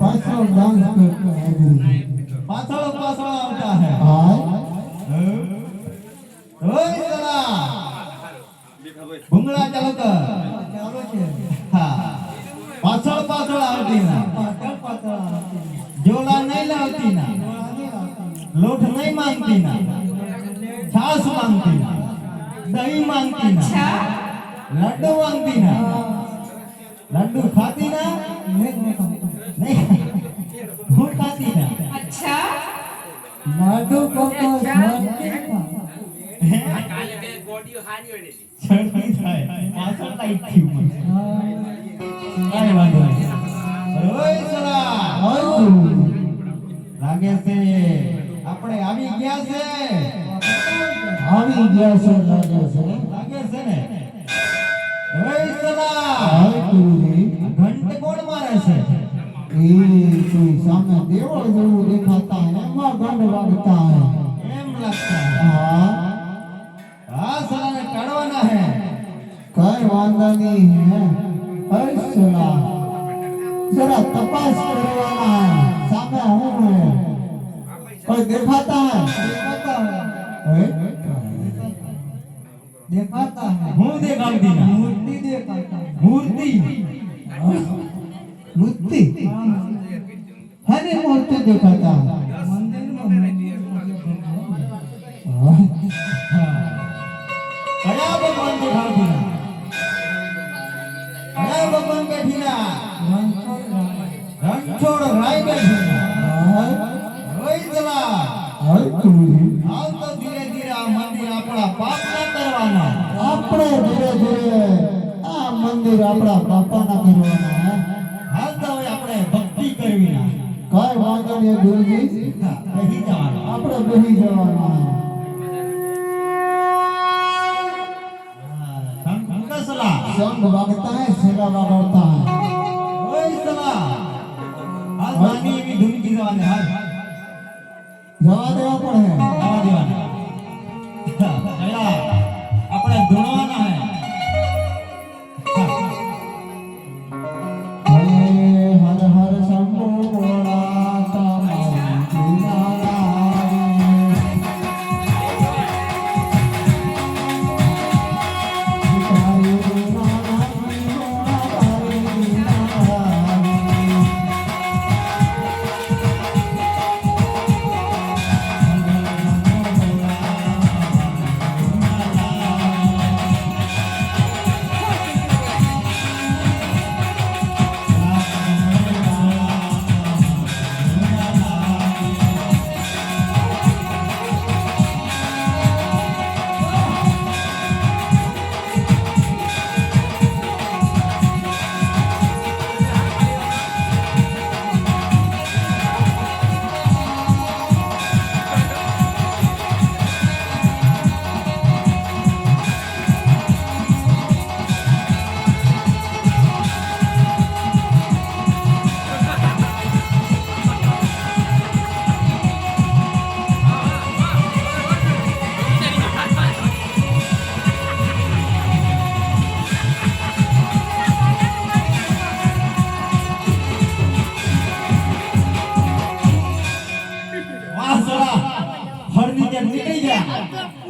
पाछड़ dance करता है गुरुजी। पाछड़ पाछड़ आता है। हाँ ओए साला भुंगड़ा चालू कर। हाँ पाछड़ पाछड़ आवती ना, जोला नहीं लावती ना, लोट नहीं मांगती ना, छाछ मांगती ना, दही मांगती ना, लड्डू मांगती ना, लड्डू खाती ना, नहीं भूल खाती ना। अच्छा लाडू को तो કાલે બે ગોડીઓ હારી હોય ને છડી થાય પાછળ લાઈટ થયું મને કાઈ વાંધો નહીં ઓય સલા લાગે છે આપણે આવી ગયા છે આવી ગયા છે લાગે છે ને ઓય સલા ગુરુજી ઘંટ કોણ મારે છે એ કોઈ સામે દેવળ જેવું દેખાતા है એમાં ગંધ વાગતા है એમ લાગતા है हाँ આ સલાને કાઢવાના है कई वांदा नहीं है ऐसा जरा तपास करवाना है सामने हूँ है कोई दिखाता है दिखाता है હું દેખાડતી ના मूर्ति दिखाता है મૂર્તિ मूर्ति हरे मूर्ति दिखाता है કયા ભગવાન દેખાડતી ના કયા ભગવાન બેઠી ના રણછોડ રાય બેઠી ના ઓય સલા हाय गुरुजी હાલ તો ધીરે ધીરે આ મંદિર આપણા પાપ ના કરવાના આપણે ધીરે ધીરે આ મંદિર આપણા બાપાના કરવાના હે હાલ તો હવે આપણે ભક્તિ કરવી ના કઈ વાંધો નહીં ગુરુજી રહી જવાના આપણે બેહી જવાના શંખ સલા संग वागता है सेवा वागता है ઓય સલા હાલ નાની એવી ધૂનકી જવાને હાલ जवा देवा पड़े જવા દેવાના કયા આપણે ધૂણવાના હે हर हर शंभो भोला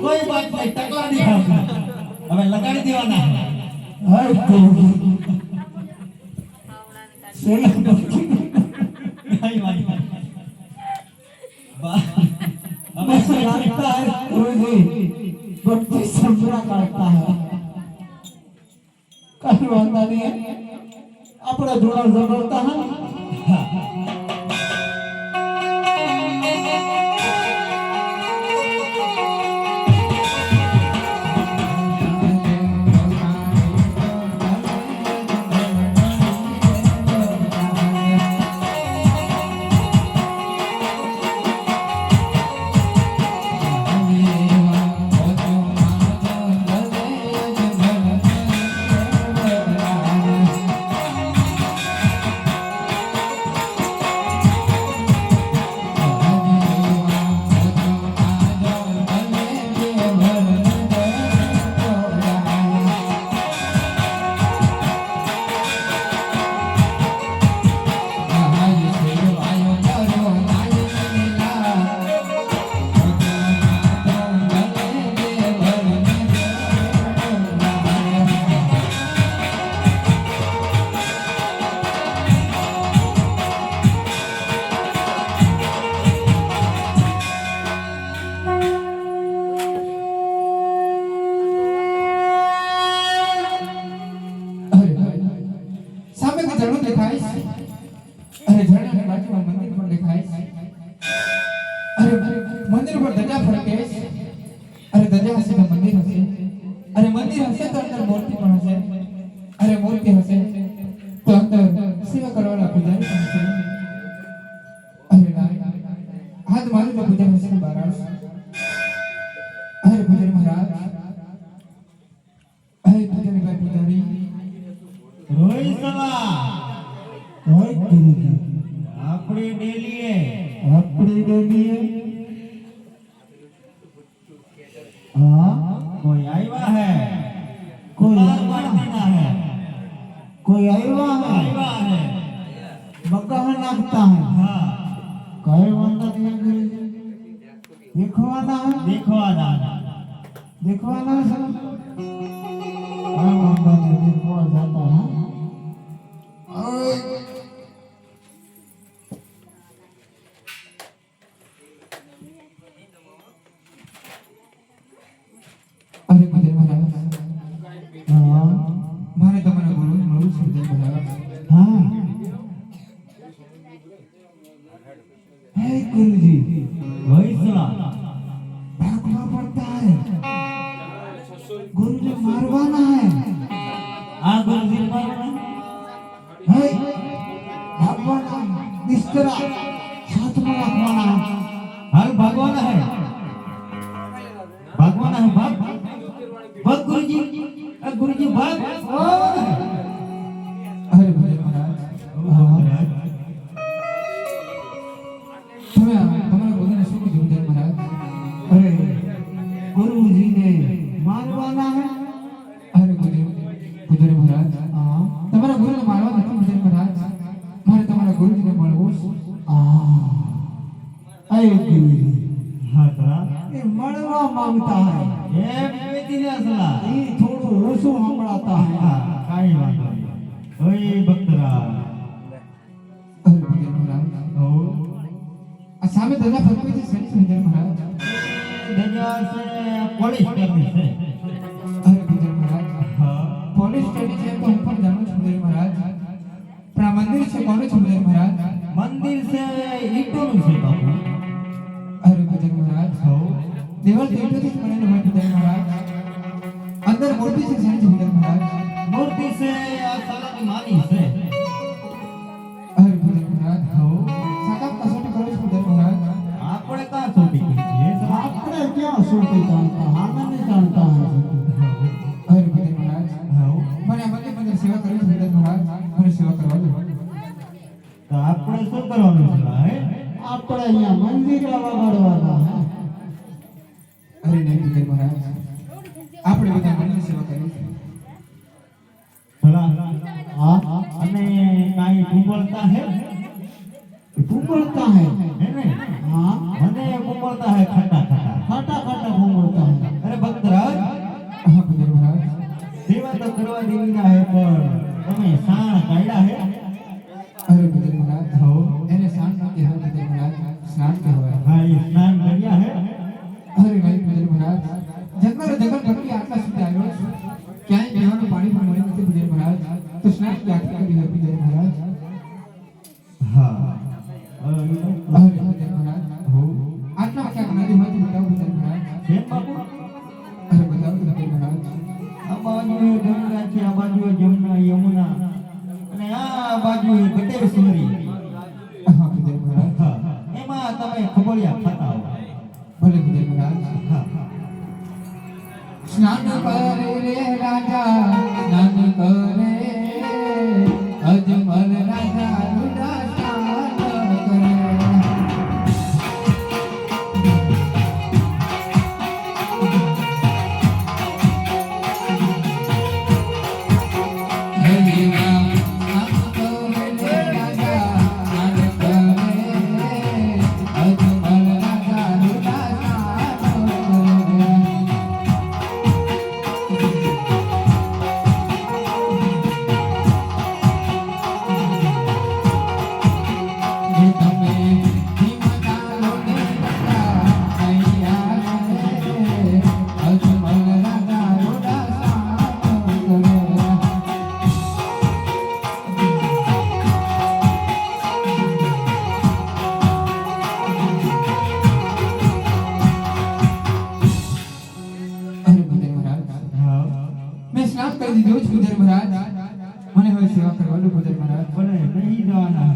कोई बात नहीं टकला नहीं खाना हमें लगाड़ी दीवाना है हाय सोलह नहीं वाली हमें ऐसा लगता है गुरुजी बच्चे संबरा करता है कहीं वांदा नहीं है अपना जोड़ा जबरता है મહારાજની બાજુમાં મંદિર પણ દેખાય છે. અરે મંદિર પર ધજા ફરકે છે. અરે ધજા હશે તો મંદિર હશે. અરે મંદિર હશે તો અંદર મૂર્તિ પણ હશે. અરે મૂર્તિ હશે તો અંદર સેવા કરવાના પૂજારી પણ હશે. અરે હાથ મારું તો પૂજા હશે બહાર આવશે. અરે પૂજારી મહારાજ, અરે પૂજારી ભાઈ પૂજારી, રોહિતલા હોય ગુરુજી આપણી ડેલીએ આપણી દેવીએ हाँ कोई आया है, कोई बार बार देना है, कोई आया है आया है, बग्गा में नाचता है हाँ कहे वंदा दिया गुरुजी देखवाना है देखवाना देखवाना है सब कहे वंदा ने देखवा जाता है અરે પૂજારી મહારાજ, हाँ મારે તમારા ગુરુને મળવું છે પૂજારી મહારાજ. हाँ है गुरुजी रोहितला भागना पड़ता है गुरु ने मारवाना है आ गुरुजी मारना है भागवाना इस तरह साथ में रखवाना है हाँ भगवान है, भगवान है, भाग भाग गुरुजी भाग અરે પૂજારી મહારાજ, તમે તમારા ગુરુને શું કીધું પૂજારી મહારાજ? अरे गुरुजी ने मारवाना है અરે પૂજારી મહારાજ, हाँ તમારા ગુરુને મારવા નથી પૂજારી મહારાજ. મારે તમારા ગુરુજીને મળવું છે. अरे गुरुजी हाँ तरा ये मरवा मांगता है ये बेटी ने असला ये थोड़ा ओसो हमड़ाता है हाँ काई बात नहीं ओए बकरा અરે પૂજારી મહારાજ, ओ આ સામે ધજા ફરકે છે શેની પૂજારી મહારાજ? दजा से पुलिस करनी से અરે પૂજારી મહારાજ, हाँ પોલીસ સ્ટેશન છે તો હું પણ જાણું છું પૂજારી મહારાજ. પણ આ મંદિર છે કોનું છે પૂજારી મહારાજ? मंदिर से ईटों से बाबू અરે પૂજારી મહારાજ, हो દેવાલ તો ઈંટોથી જ બનેલું હોય પૂજારી મહારાજ. અંદર મૂર્તિ છે શેની છે પૂજારી મહારાજ? मूर्ति से या साला की मानी से અરે પૂજારી મહારાજ, हो સાકામ કસોટી કરો છો પૂજારી મહારાજ. आपने कहाँ छोटी की ये सब आपने क्या सोते जानता हमें नहीं जानता है અરે પૂજારી મહારાજ, हो મને આ મંદિર સેવા કરવી છે પૂજારી મહારાજ. મને સેવા કરવા દો. तो आपने शू करवाનું है આપણે અહીંયા મંદિર વગાડવાના है અરે નહીં પૂજારી મહારાજ, આપણે બધા મળીને સેવા કરવી છે. चला हाँ અને કાઈ કુંબળતા હે तू बोलता है હે ને हाँ મને કુંબળતા હે ખટા ખટા खाटा खाटा बोलता है અરે ભક્તરાજ હા પૂજારી મહારાજ, સેવા તો કરવા દેવીના હે પણ તમે સાણ કાઢ્યા હે અરે પૂજારી મહારાજ, हो એને શાંત કહેવાય પૂજારી મહારાજ, સ્નાન કહેવાય. હા એ સ્નાન કર્યા હે અરે નહીં પૂજારી મહારાજ, જંગલ ભટકી આટલા સુધી આવ્યો છું, ક્યાંય પીવાનું પાણી પણ મળ્યું નથી પૂજારી મહારાજ. તો સ્નાન ક્યાંથી કરી હોય પૂજારી મહારાજ? હા અરે પૂજારી મહારાજ, हो આટલા ક્યાંક નદી હોય તો બતાવો પૂજારી મહારાજ. કેમ બાપુ અરે બતાવો પૂજારી મહારાજ. આ બાજુએ ગંગા છે આ બાજુએ જમના યમુના અને આ બાજુએ ગટેશ્વરી હા પૂજારી મહારાજ, હા એમાં તમે ખબરિયા ખાતા હો ભલે પૂજારી મહારાજ. હા સ્નાન કરે રે રાજા, સ્નાન કરે અજમલ રાજા, રૂડા સ્નાન કરે. દીધો છે પૂજ્ય મહારાજ. મને હવે સેવા કરવાનું પૂજ્ય મહારાજ. ભલે નહીં જવાના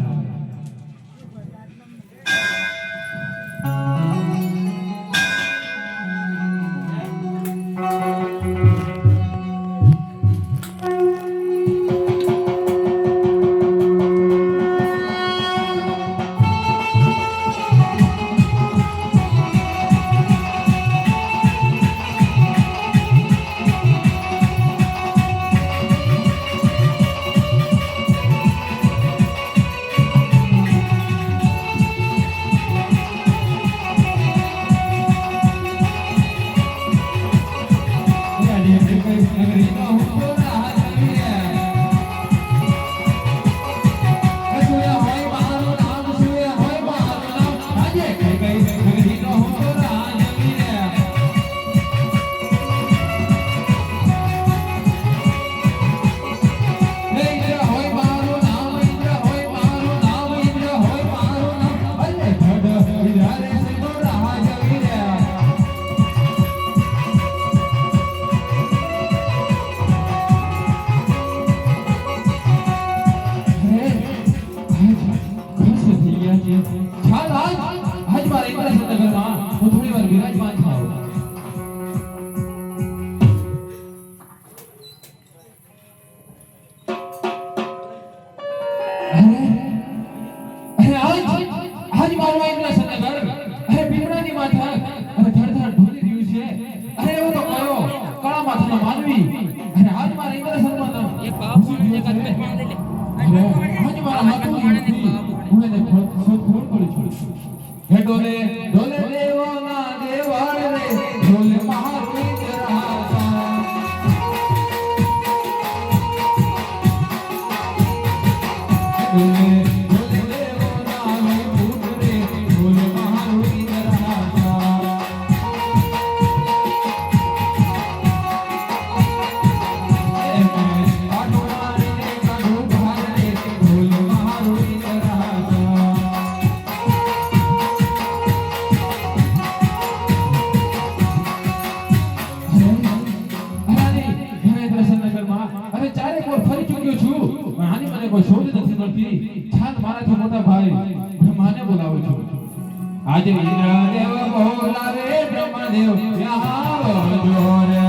આજે ઇન્દ્રદેવ બોલાવે બ્રહ્મદેવ આવજો રે.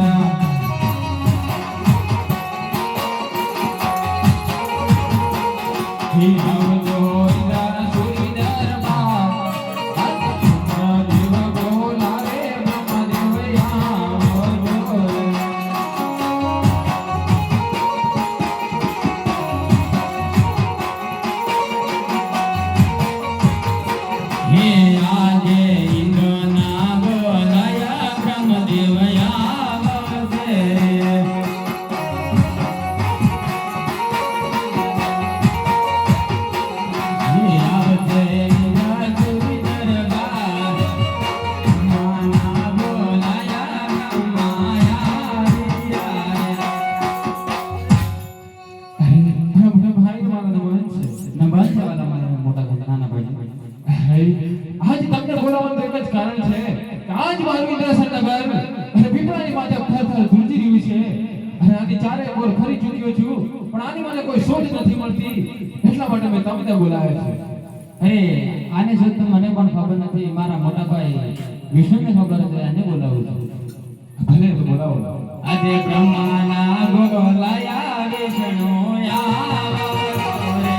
આવજો ઇન્દ્ર સૂરી દરબાર. ઇન્દ્રદેવ બોલાવે બ્રહ્મદેવ આવજો રે. આજ તમને બોલાવવાનું એક જ કારણ છે કે આજ મારું ઇન્દ્રસનગર અને પીપળાની માથે થરથર ધ્રુજી રહ્યું છે અને આની ચારે ઓર ફરી ચૂક્યો છું પણ આની મને કોઈ શોધ નથી મળતી એટલા માટે મેં તમને બોલાવ્યો છે. અરે આને જો તો મને પણ ખબર નથી, મારા મોટા ભાઈ વિષ્ણુને ખબર છે, આને બોલાવું છું. ભલે તો બોલાવો. આજે બ્રહ્માના બોલાયા વિષ્ણુ આવો રે.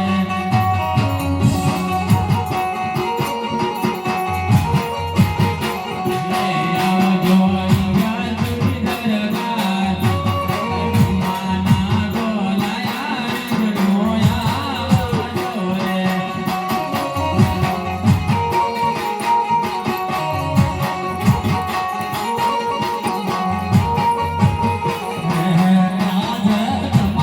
રાજા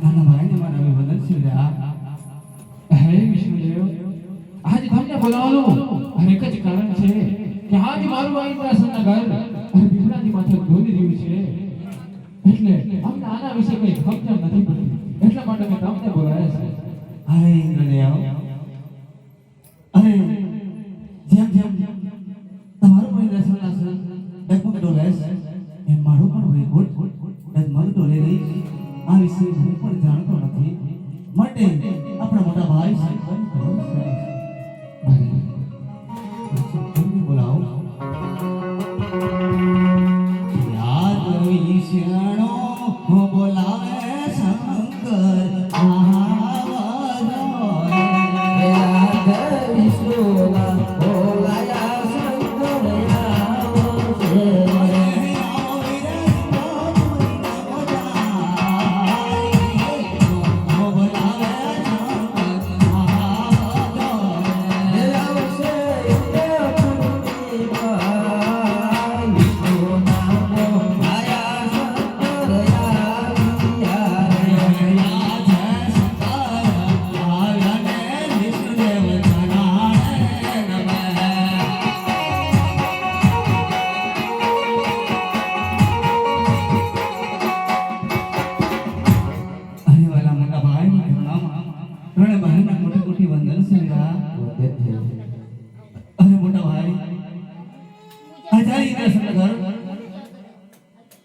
નાના ભાઈને મારા અભિવંદન શિવરા. હે વિષ્ણુદેવ, આજે તમને બોલાવવાનું અને એક જ કારણ છે કે આજે મારું આ ઇન્દ્રાસનના ઘર અને પીપળાની માથે ધોલી રહ્યું છે, એટલે અમને આના વિશે કઈ ખબર નથી પડતી, એટલા માટે મેં તમને બોલાવ્યા છે. અરે ઇન્દ્રદેવ, અરે જેમ જેમ તમારું પણ ઇન્દ્રાસન ડગમગ ડોલે છે એમ મારું પણ વૈકુંઠ ડગમગ ડોલે રહી. આ વિશે હું પણ જાણતો નથી, માટે આપણા મોટા ભાઈ છે બોલાવો. યાદ વિષણો બોલાવે શંકર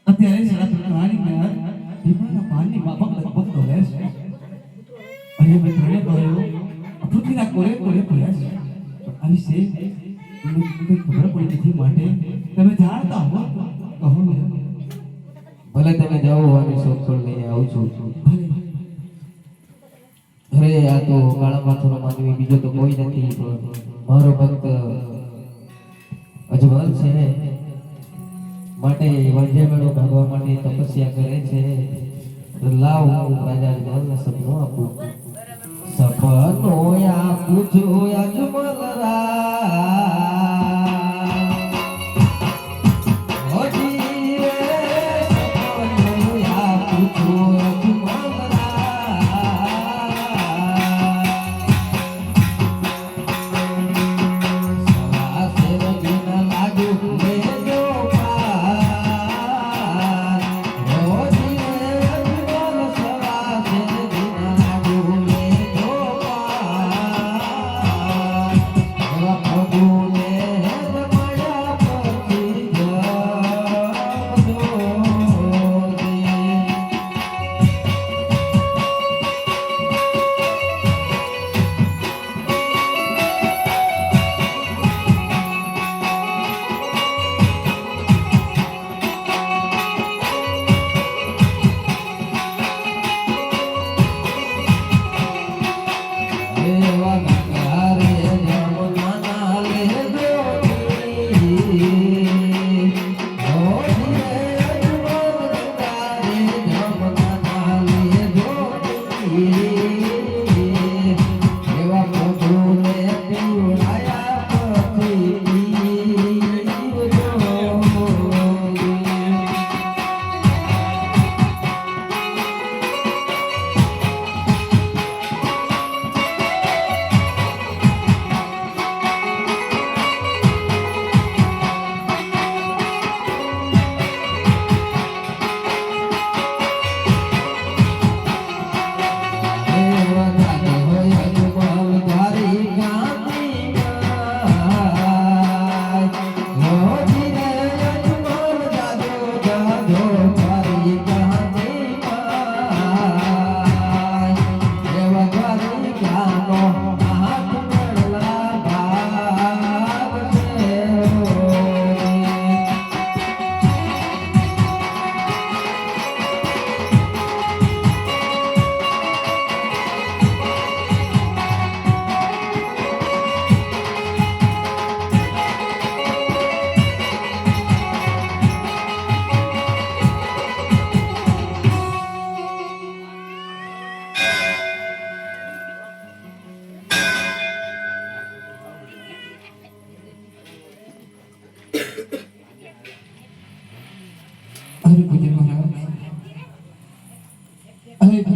અત્યારે સારા પ્રકારની મેર પીપળાના પાનની માફક લગભગ ડોલે છે. અને મેં ત્રણે ભાઈઓ પૃથ્વીના કોરે કોરે પડ્યા છે. આ વિશે મને ખબર પડી નથી, માટે તમે જાણતા હો કહો. ભલે તમે જાઓ, અને શોધખોળ લઈને આવું છું. ભલે અરે આ તો કાળા માથાનો માનવી બીજો તો કોઈ નથી, પણ મારો ભક્ત અજમલ છે, માટે વંજે મેળો ભાગવા માટે તપસ્યા કરે છે. લાવ હું રાજા અજમલને સપનું આપું. સપનું આપું છું અજમલ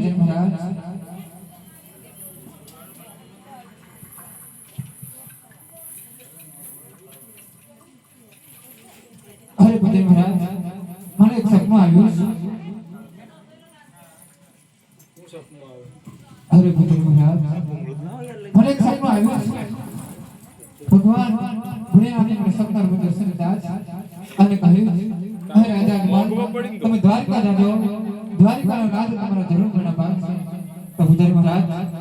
પૂજન મહારાજ અરે પૂજન મહારાજ મને એક સપનું આવ્યું અરે પૂજન મહારાજ મને એક સપનું આવ્યું ભગવાન ભોળેનાથે મને સપનામાં દર્શન દીધા અને કહ્યું અરે રાજા તમે દ્વારકા જાજો દ્વારકાનો રાજ તમારો જરૂર ગણવા તો પૂજન મહારાજ